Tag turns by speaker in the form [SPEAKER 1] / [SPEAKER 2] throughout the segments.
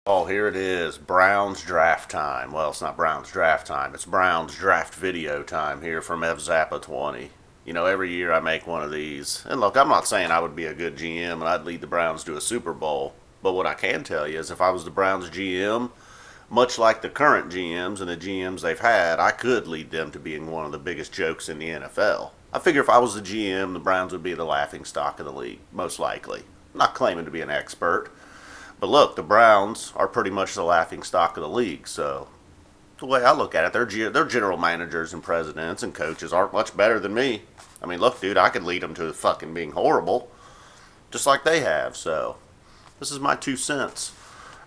[SPEAKER 1] Oh, here it is. Browns draft time. Well, it's not Browns draft time. It's Browns draft video time here from F Zappa 20. Every year I make one of these. And look, I'm not saying I would be a good GM and I'd lead the Browns to a Super Bowl. But what I can tell you is if I was the Browns GM, much like the current GMs and the GMs they've had, I could lead them to being one of the biggest jokes in the NFL. I figure if I was the GM, the Browns would be the laughing stock of the league, most likely. I'm not claiming to be an expert. But look, the Browns are pretty much the laughing stock of the league. So the way I look at it, their general managers and presidents and coaches aren't much better than me. I mean, look, dude, I could lead them to fucking being horrible, just like they have. So this is my 2 cents,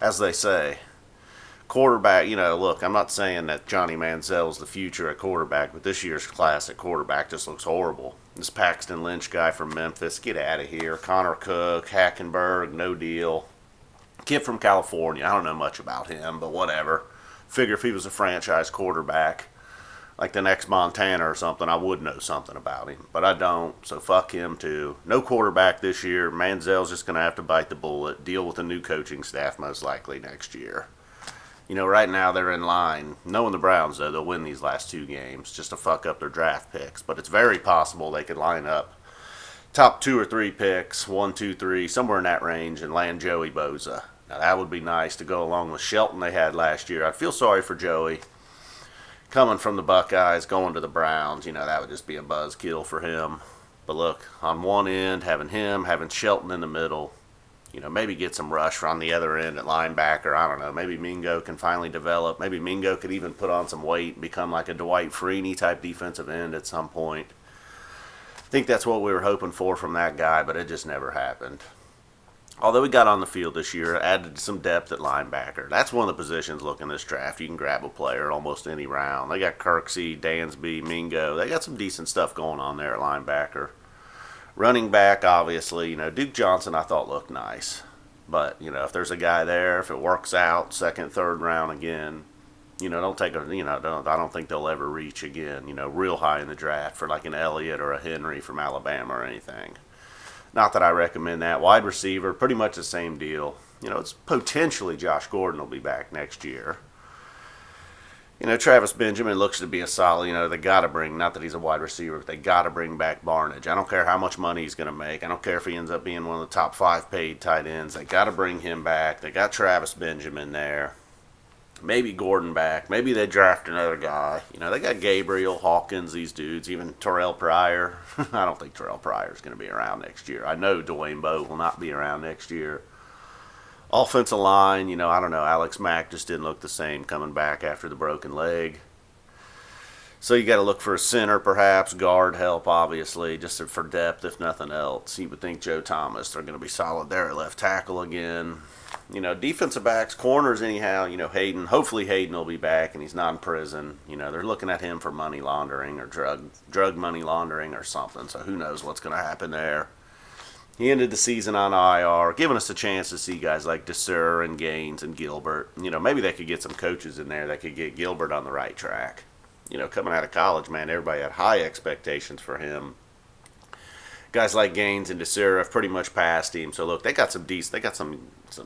[SPEAKER 1] as they say. Quarterback, look, I'm not saying that Johnny Manziel's the future at quarterback, but this year's class at quarterback just looks horrible. This Paxton Lynch guy from Memphis, get out of here. Connor Cook, Hackenberg, no deal. Kid from California. I don't know much about him, but whatever. Figure if he was a franchise quarterback, like the next Montana or something, I would know something about him. But I don't, so fuck him too. No quarterback this year. Manziel's just going to have to bite the bullet, deal with a new coaching staff most likely next year. Right now they're in line. Knowing the Browns, though, they'll win these last 2 games just to fuck up their draft picks. But it's very possible they could line up top 2 or 3 picks, 1, 2, 3, somewhere in that range, and land Joey Bosa. Now that would be nice to go along with Shelton they had last year. I feel sorry for Joey coming from the Buckeyes, going to the Browns. That would just be a buzzkill for him. But look, on one end, having him, having Shelton in the middle, maybe get some rush on the other end at linebacker. I don't know. Maybe Mingo can finally develop. Maybe Mingo could even put on some weight and become like a Dwight Freeney type defensive end at some point. I think that's what we were hoping for from that guy, but it just never happened. Although he got on the field this year, added some depth at linebacker. That's one of the positions looking this draft. You can grab a player almost any round. They got Kirksey, Dansby, Mingo. They got some decent stuff going on there at linebacker. Running back, obviously, Duke Johnson I thought looked nice. But, if there's a guy there, if it works out, second, third round again, don't take a, I don't think they'll ever reach again, real high in the draft for like an Elliott or a Henry from Alabama or anything. Not that I recommend that. Wide receiver, pretty much the same deal. It's potentially Josh Gordon will be back next year. Travis Benjamin looks to be a solid, they got to bring, not that he's a wide receiver, but they got to bring back Barnage. I don't care how much money he's going to make. I don't care if he ends up being one of the top 5 paid tight ends. They got to bring him back. They got Travis Benjamin there. Maybe Gordon back. Maybe they draft another guy. They got Gabriel, Hawkins, these dudes, even Terrell Pryor. I don't think Terrell Pryor is going to be around next year. I know Dwayne Bowe will not be around next year. Offensive line, I don't know. Alex Mack just didn't look the same coming back after the broken leg. So you got to look for a center, perhaps, guard help, obviously, just for depth, if nothing else. You would think Joe Thomas, they're going to be solid there at left tackle again. Defensive backs, corners, anyhow, Hayden. Hopefully Hayden will be back and he's not in prison. They're looking at him for money laundering or drug money laundering or something. So who knows what's going to happen there. He ended the season on IR, giving us a chance to see guys like DeSer and Gaines and Gilbert. Maybe they could get some coaches in there that could get Gilbert on the right track. Coming out of college, man, everybody had high expectations for him. Guys like Gaines and DeSer have pretty much passed him. So look, they got some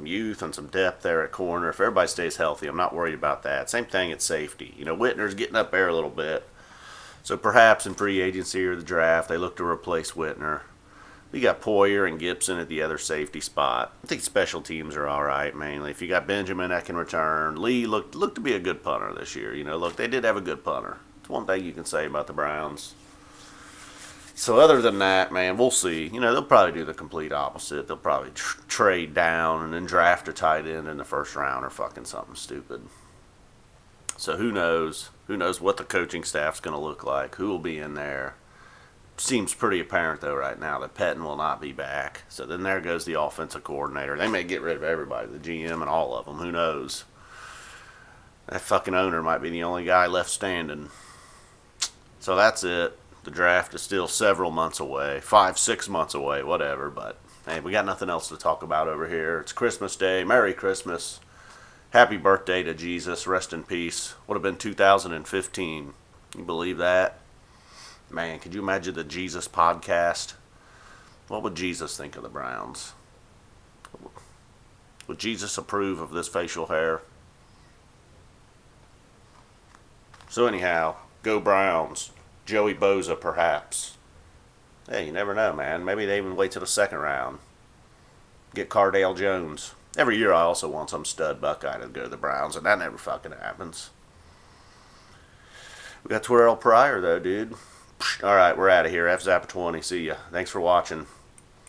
[SPEAKER 1] youth and some depth there at corner. If everybody stays healthy, I'm not worried about that. Same thing at safety. Whitner's getting up there a little bit. So perhaps in free agency or the draft, they look to replace Whitner. You got Poyer and Gibson at the other safety spot. I think special teams are all right, mainly. If you got Benjamin that can return. Lee looked to be a good punter this year. Look, they did have a good punter. It's one thing you can say about the Browns. So other than that, man, we'll see. They'll probably do the complete opposite. They'll probably trade down and then draft a tight end in the first round or fucking something stupid. So who knows? Who knows what the coaching staff's going to look like? Who will be in there? Seems pretty apparent, though, right now that Pettin will not be back. So then there goes the offensive coordinator. They may get rid of everybody, the GM and all of them. Who knows? That fucking owner might be the only guy left standing. So that's it. The draft is still several months away. 5, 6 months away, whatever. But, hey, we got nothing else to talk about over here. It's Christmas Day. Merry Christmas. Happy birthday to Jesus. Rest in peace. Would have been 2015. You believe that? Man, could you imagine the Jesus podcast? What would Jesus think of the Browns? Would Jesus approve of this facial hair? So anyhow, go Browns. Joey Bosa, perhaps. Hey, you never know, man. Maybe they even wait till the second round. Get Cardale Jones. Every year I also want some stud Buckeye to go to the Browns, and that never fucking happens. We got Terrell Pryor, though, dude. All right, we're out of here. F Zappa 20. See ya. Thanks for watching.